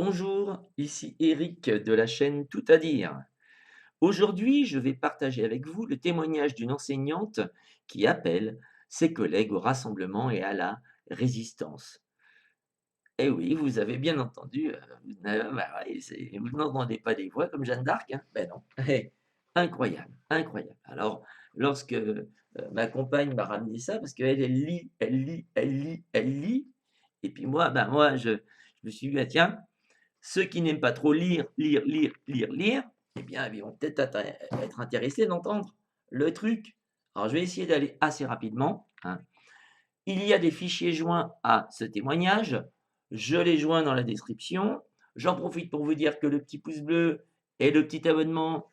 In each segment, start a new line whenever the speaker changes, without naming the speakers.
Bonjour, ici Eric de la chaîne Tout à dire. Aujourd'hui, je vais partager avec vous le témoignage d'une enseignante qui appelle ses collègues au rassemblement et à la résistance. Eh oui, vous avez bien entendu, bah ouais, vous n'entendez pas des voix comme Jeanne d'Arc, hein? Ben non. Incroyable, incroyable. Alors, lorsque ma compagne m'a ramené ça, parce qu'elle, elle lit, elle lit, elle lit, elle lit, et puis moi, ben moi, je me suis dit, ah, tiens, ceux qui n'aiment pas trop lire, eh bien, ils vont peut-être être intéressés d'entendre le truc. Alors, je vais essayer d'aller assez rapidement, hein. Il y a des fichiers joints à ce témoignage. Je les joins dans la description. J'en profite pour vous dire que le petit pouce bleu et le petit abonnement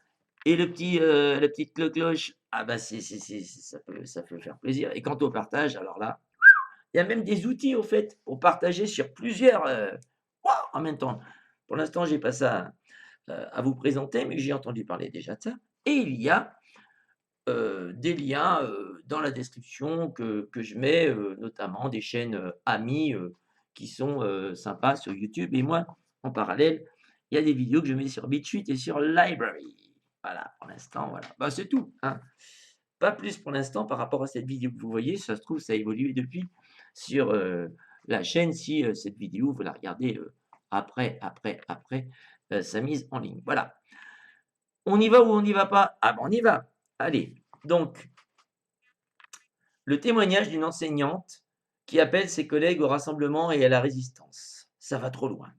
et la petite cloche, ah bah ça peut faire plaisir. Et quant au partage, alors là, il y a même des outils au fait pour partager sur plusieurs en même temps. Pour l'instant, j'ai pas ça à vous présenter, mais j'ai entendu parler déjà de ça. Et il y a des liens dans la description que je mets, notamment des chaînes amies qui sont sympas sur YouTube. Et moi, en parallèle, il y a des vidéos que je mets sur BitChute et sur Library. Voilà, pour l'instant, voilà. Bah, c'est tout, hein. Pas plus pour l'instant par rapport à cette vidéo que vous voyez. Ça se trouve, ça a évolué depuis sur la chaîne si cette vidéo, vous la regardez après sa mise en ligne. Voilà. On y va ou on n'y va pas? Ah ben on y va. Allez. Donc, le témoignage d'une enseignante qui appelle ses collègues au rassemblement et à la résistance. Ça va trop loin.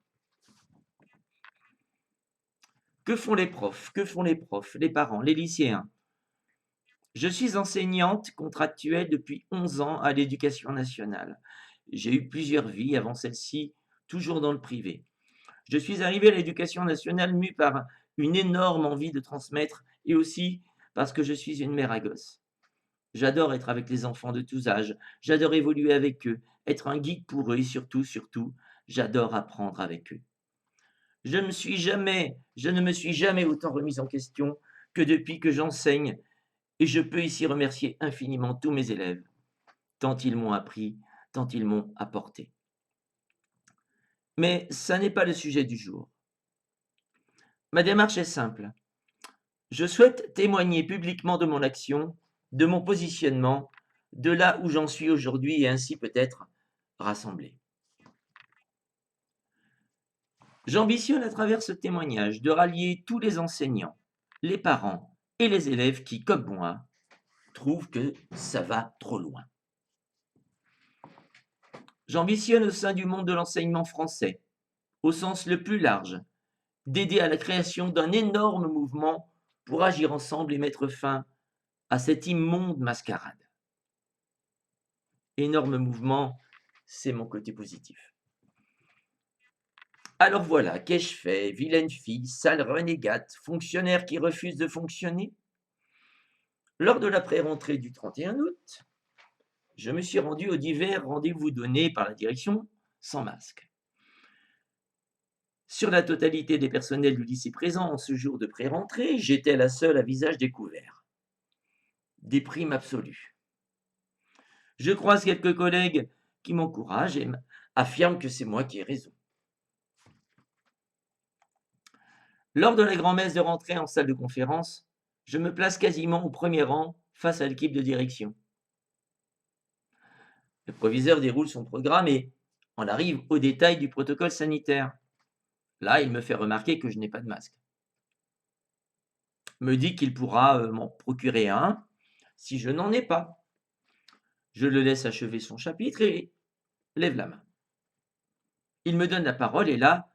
Que font les profs? Que font les profs, les parents, les lycéens? Je suis enseignante contractuelle depuis 11 ans à l'éducation nationale. J'ai eu plusieurs vies avant celle-ci, toujours dans le privé. Je suis arrivée à l'éducation nationale mue par une énorme envie de transmettre et aussi parce que je suis une mère à gosse. J'adore être avec les enfants de tous âges, j'adore évoluer avec eux, être un guide pour eux et surtout, j'adore apprendre avec eux. Je ne me suis jamais autant remise en question que depuis que j'enseigne et je peux ici remercier infiniment tous mes élèves, tant ils m'ont appris, tant ils m'ont apporté. Mais ça n'est pas le sujet du jour. Ma démarche est simple. Je souhaite témoigner publiquement de mon action, de mon positionnement, de là où j'en suis aujourd'hui et ainsi peut-être rassembler. J'ambitionne à travers ce témoignage de rallier tous les enseignants, les parents et les élèves qui, comme moi, trouvent que ça va trop loin. J'ambitionne au sein du monde de l'enseignement français, au sens le plus large, d'aider à la création d'un énorme mouvement pour agir ensemble et mettre fin à cette immonde mascarade. Énorme mouvement, c'est mon côté positif. Alors voilà, qu'ai-je fait? Vilaine fille, sale renégate, fonctionnaire qui refuse de fonctionner? Lors de la pré-rentrée du 31 août, je me suis rendu aux divers rendez-vous donnés par la direction sans masque. Sur la totalité des personnels du lycée présents en ce jour de pré-rentrée, j'étais la seule à visage découvert. Déprime absolue. Je croise quelques collègues qui m'encouragent et affirment que c'est moi qui ai raison. Lors de la grand-messe de rentrée en salle de conférence, je me place quasiment au premier rang face à l'équipe de direction. Le proviseur déroule son programme et on arrive au détail du protocole sanitaire. Là, il me fait remarquer que je n'ai pas de masque. Me dit qu'il pourra m'en procurer un si je n'en ai pas. Je le laisse achever son chapitre et lève la main. Il me donne la parole et là,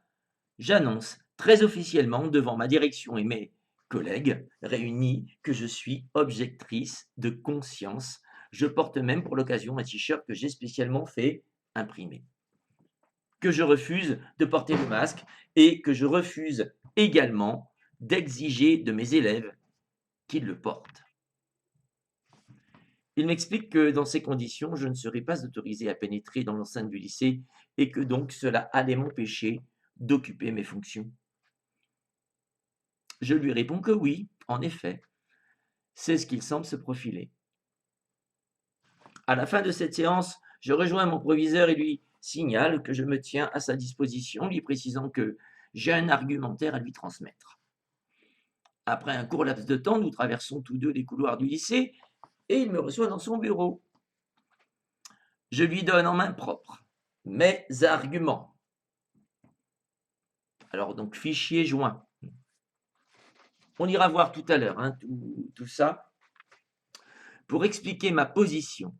j'annonce très officiellement devant ma direction et mes collègues réunis que je suis objectrice de conscience. Je porte même pour l'occasion un t-shirt que j'ai spécialement fait imprimer. Que je refuse de porter le masque et que je refuse également d'exiger de mes élèves qu'ils le portent. Il m'explique que dans ces conditions, je ne serai pas autorisé à pénétrer dans l'enceinte du lycée et que donc cela allait m'empêcher d'occuper mes fonctions. Je lui réponds que oui, en effet, c'est ce qu'il semble se profiler. À la fin de cette séance, je rejoins mon proviseur et lui signale que je me tiens à sa disposition, lui précisant que j'ai un argumentaire à lui transmettre. Après un court laps de temps, nous traversons tous deux les couloirs du lycée et il me reçoit dans son bureau. Je lui donne en main propre mes arguments. Alors donc fichier joint. On ira voir tout à l'heure tout ça. Pour expliquer ma position,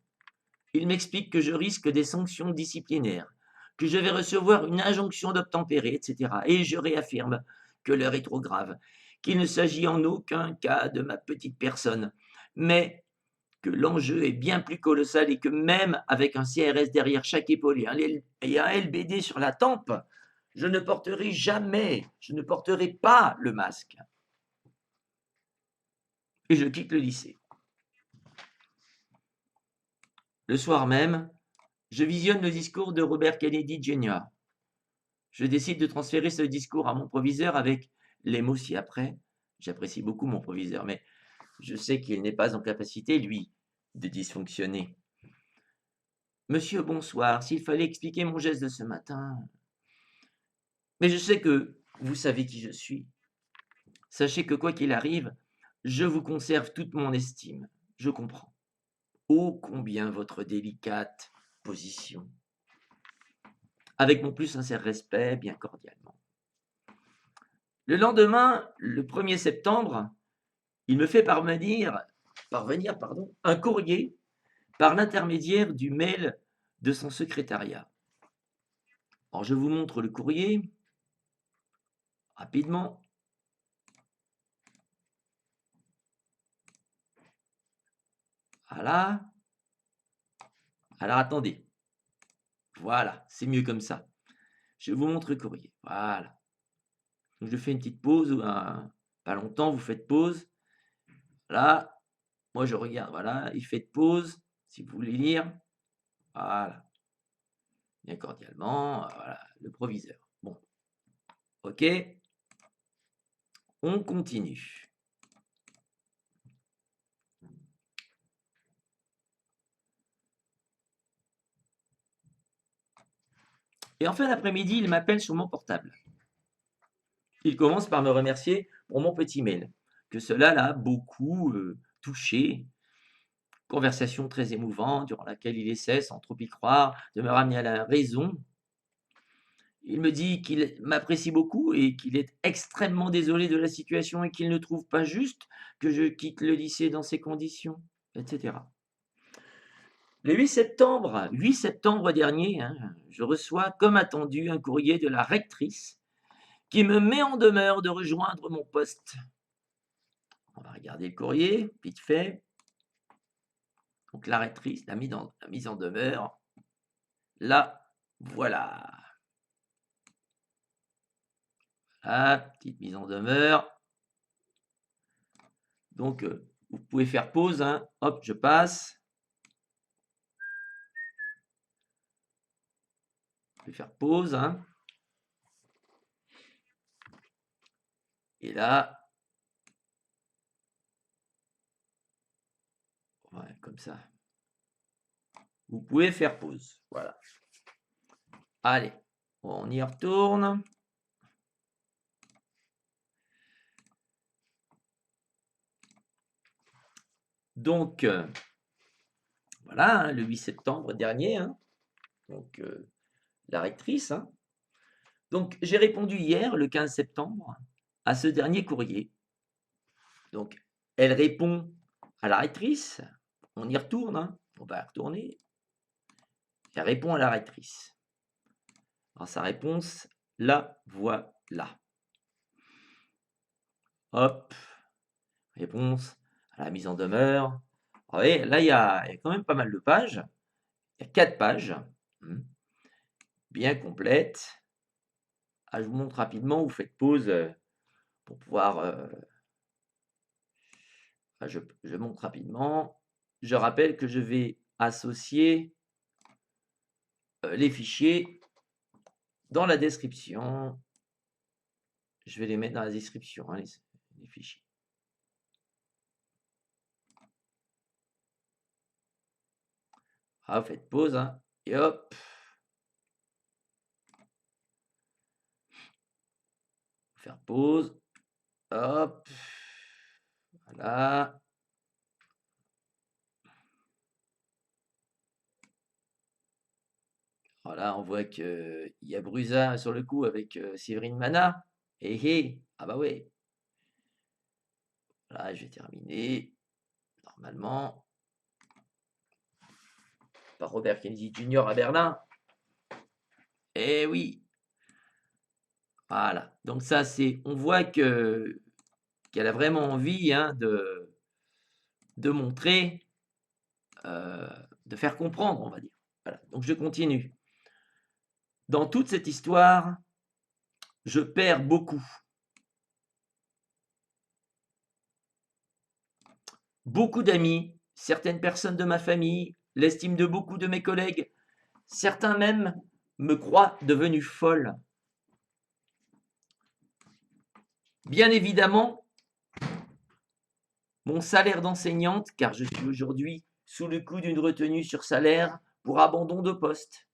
il m'explique que je risque des sanctions disciplinaires, que je vais recevoir une injonction d'obtempérer, etc. Et je réaffirme que l'heure est trop grave, qu'il ne s'agit en aucun cas de ma petite personne, mais que l'enjeu est bien plus colossal et que même avec un CRS derrière chaque épaule et un LBD sur la tempe, je ne porterai jamais, je ne porterai pas le masque. Et je quitte le lycée. Le soir même, je visionne le discours de Robert Kennedy Jr. Je décide de transférer ce discours à mon proviseur avec les mots ci-après. J'apprécie beaucoup mon proviseur, mais je sais qu'il n'est pas en capacité, lui, de dysfonctionner. Monsieur, bonsoir. S'il fallait expliquer mon geste de ce matin. Mais je sais que vous savez qui je suis. Sachez que quoi qu'il arrive, je vous conserve toute mon estime. Je comprends. Ô combien votre délicate position. Avec mon plus sincère respect, bien cordialement. Le lendemain, le 1er septembre, il me fait parvenir un courrier par l'intermédiaire du mail de son secrétariat. Alors, je vous montre le courrier rapidement. Voilà. Alors, attendez. Voilà, c'est mieux comme ça. Je vous montre le courrier. Voilà. Donc, je fais une petite pause, pas longtemps, vous faites pause. Là, moi je regarde, voilà, il fait pause, si vous voulez lire. Voilà. Bien cordialement, voilà, le proviseur. Bon, ok. On continue. Et en fin d'après-midi, il m'appelle sur mon portable. Il commence par me remercier pour mon petit mail, que cela l'a beaucoup touché. Conversation très émouvante durant laquelle il essaie, sans trop y croire, de me ramener à la raison. Il me dit qu'il m'apprécie beaucoup et qu'il est extrêmement désolé de la situation et qu'il ne trouve pas juste que je quitte le lycée dans ces conditions, etc. Le 8 septembre dernier, je reçois, comme attendu, un courrier de la rectrice qui me met en demeure de rejoindre mon poste. On va regarder le courrier, vite fait. Donc la rectrice, la mise en demeure. Là, voilà. Ah, petite mise en demeure. Donc, vous pouvez faire pause. Hop, je passe. Je vais faire pause. Et là, ouais, comme ça. Vous pouvez faire pause. Voilà. Allez, on y retourne. Donc, voilà, le 8 septembre dernier. Donc, la rectrice. Donc, j'ai répondu hier, le 15 septembre, à ce dernier courrier. Donc, elle répond à la rectrice. On y retourne. On va retourner. Elle répond à la rectrice. Alors, sa réponse, la voilà. Hop. Réponse à la mise en demeure. Vous voyez, là, il y a quand même pas mal de pages. Il y a 4 pages. Bien complètes. Ah, je vous montre rapidement. Vous faites pause pour pouvoir... je montre rapidement. Je rappelle que je vais associer les fichiers dans la description. Je vais les mettre dans la description, les fichiers. Ah, vous faites pause, et hop. Faire pause. Hop. Voilà. Voilà, on voit qu'il y a Brusa sur le coup avec Séverine Mana. Ah bah ouais. Voilà, je vais terminer. Normalement. Par Robert Kennedy Jr. à Berlin. Eh oui. Voilà. Donc ça, c'est. On voit qu'elle a vraiment envie hein, de montrer, de faire comprendre, on va dire. Voilà. Donc je continue. Dans toute cette histoire, je perds beaucoup. Beaucoup d'amis, certaines personnes de ma famille, l'estime de beaucoup de mes collègues, certains même me croient devenue folle. Bien évidemment, mon salaire d'enseignante, car je suis aujourd'hui sous le coup d'une retenue sur salaire pour abandon de poste.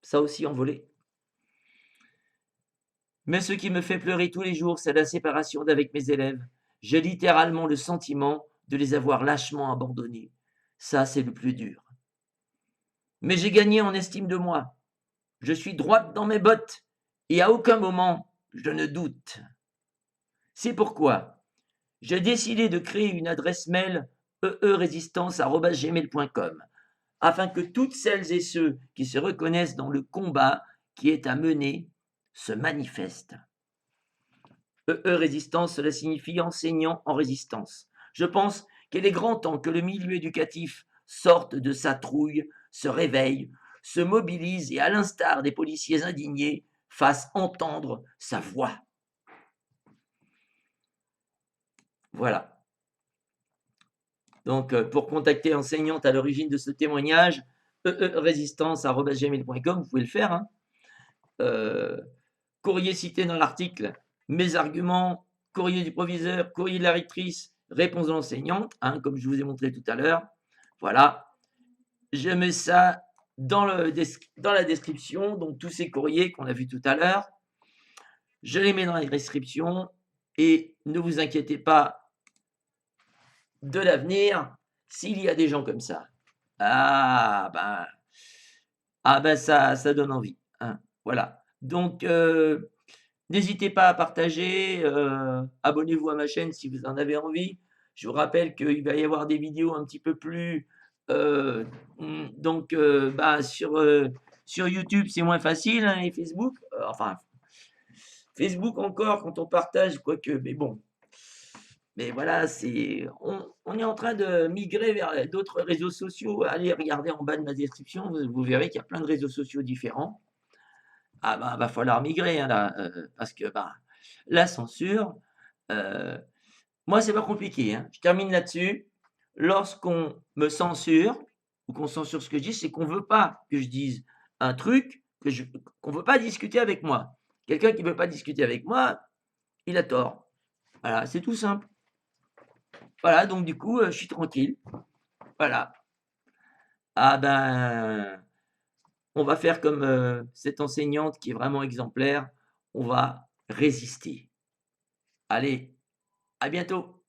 Ça aussi envolé. Mais ce qui me fait pleurer tous les jours, c'est la séparation d'avec mes élèves. J'ai littéralement le sentiment de les avoir lâchement abandonnés. Ça, c'est le plus dur. Mais j'ai gagné en estime de moi. Je suis droite dans mes bottes et à aucun moment je ne doute. C'est pourquoi j'ai décidé de créer une adresse mail eeresistance@gmail.com afin que toutes celles et ceux qui se reconnaissent dans le combat qui est à mener se manifestent. Résistance, cela signifie enseignant en résistance. Je pense qu'il est grand temps que le milieu éducatif sorte de sa trouille, se réveille, se mobilise et, à l'instar des policiers indignés, fasse entendre sa voix. Voilà. Donc, pour contacter l'enseignante à l'origine de ce témoignage, résistance@gmail.com, vous pouvez le faire. Hein. Courrier cité dans l'article, mes arguments, courrier du proviseur, courrier de la rectrice, réponse de l'enseignante, hein, comme je vous ai montré tout à l'heure. Voilà. Je mets ça dans la description, donc tous ces courriers qu'on a vus tout à l'heure. Je les mets dans la description et ne vous inquiétez pas de l'avenir s'il y a des gens comme ça. Ah ben ça donne envie. Hein, voilà. Donc n'hésitez pas à partager, abonnez-vous à ma chaîne si vous en avez envie. Je vous rappelle qu'il va y avoir des vidéos un petit peu plus sur YouTube c'est moins facile hein, et Facebook, enfin Facebook encore quand on partage quoique, mais bon. Mais voilà, on est en train de migrer vers d'autres réseaux sociaux. Allez regarder en bas de ma description, vous verrez qu'il y a plein de réseaux sociaux différents. Ah bah, va falloir migrer hein, là, parce que bah, la censure, moi c'est pas compliqué. Hein. Je termine là-dessus. Lorsqu'on me censure ou qu'on censure ce que je dis, c'est qu'on veut pas que je dise un truc qu'on veut pas discuter avec moi. Quelqu'un qui veut pas discuter avec moi, il a tort. Voilà, c'est tout simple. Voilà, donc du coup, je suis tranquille. Voilà. Ah ben, on va faire comme cette enseignante qui est vraiment exemplaire. On va résister. Allez, à bientôt.